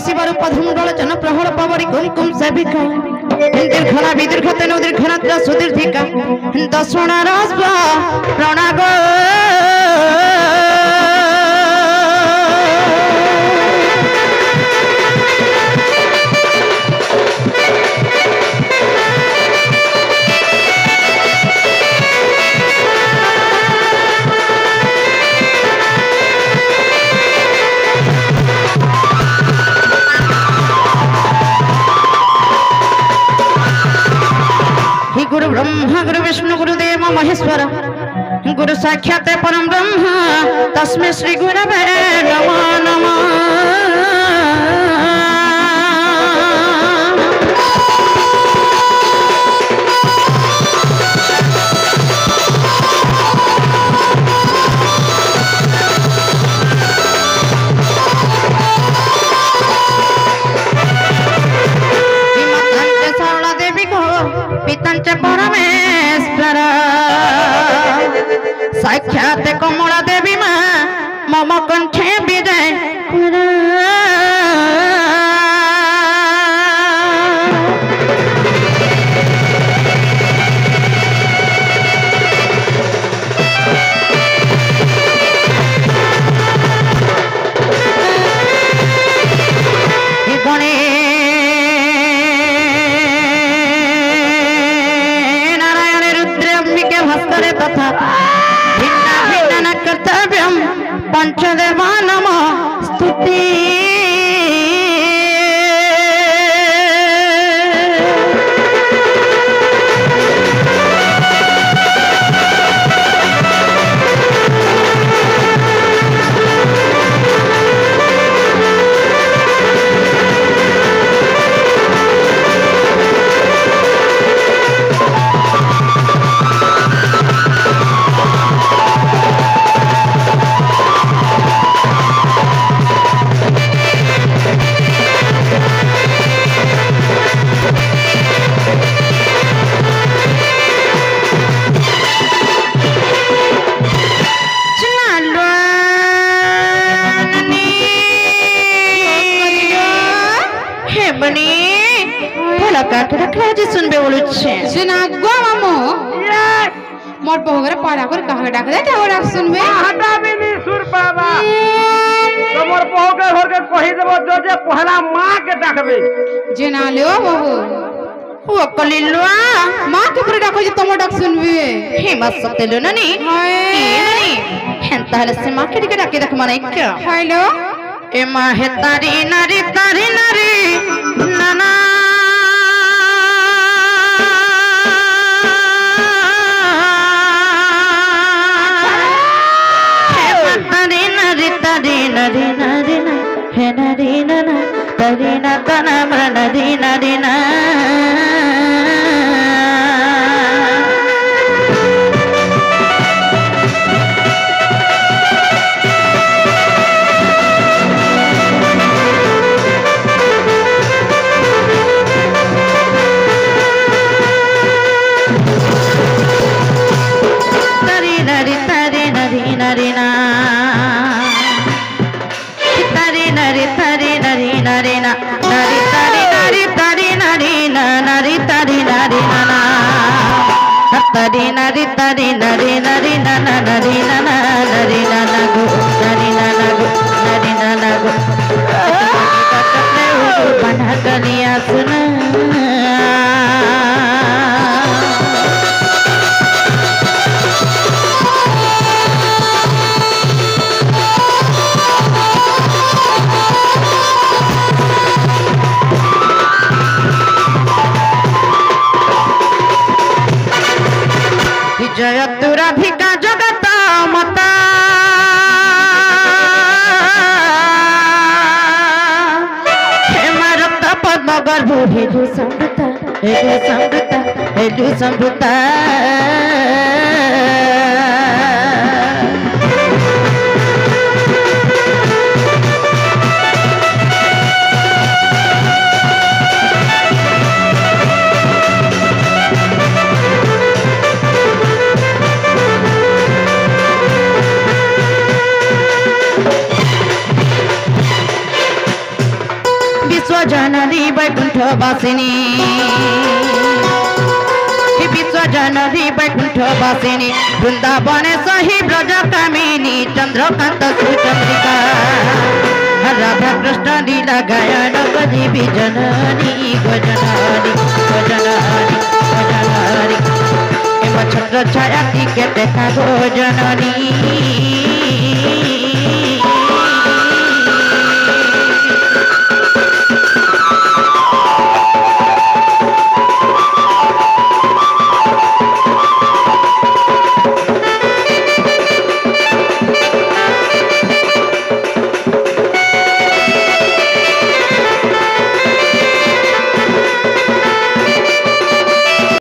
शिव रूप धूमडल जन प्रहर पवरी कुमकुम सेविका दीर्घना विदीर्घ तेनु दीर्घनात्र सुदीर्घिका दक्षिणा रस प्रणाग गुरु ब्रह्मा गुरु विष्णु गुरुदेव महेश्वर गुरु साक्षात् परम ब्रह्म तस्मै श्री गुरवे नमो नमः। परमेश्वर साक्षात कमला देवी माँ मम कंठे विजय तथा भिन्न भिन्न कर्तव्यम पंचदेवा नमः स्तुति सुनबे बोलुछे सुना गो मामू मोर बहुगरे पारा कर कहा डाक दे टावरा सुनबे हटा बिनी सुर बाबा तमर बहुगे घर के कहि देबो जे पहला मां के डाकबे जेना लेओ बहु ओ कलिलवा मां के पर डाको जे तमो डाक सुनबे हे बस सतेलो ननी ननी हेंता से मां के डाके देख माने क्या हेलो ए मां हे तारी नारी नाना नरी नरी ना हे नरी नना तरी ना तना नरी नरी ना तरी नरी तरी नरी नरी ना नरी नरी ना नरी तरी नरी तरी नरी ना नरी तरी नरी ना तरी नरी तरी नरी नरी ना नरी ना नरी ना गो नरी ना गो नरी ना गो बना कलिया सुना जय तुराधिका जगत मता हे मारत पद्म गर्भ हेलु समृता हेलु समृता वैकुंठ वासिनी विश्व जननी वैकुंठ वासिनी वृंदावने सही ब्रज कामिनी चंद्रकांत सुचंद्रिका राधा कृष्ण लीला गायन गजीबी जननी गजननी गजननी गजननी छत्र छाया टीके देखा गो जननी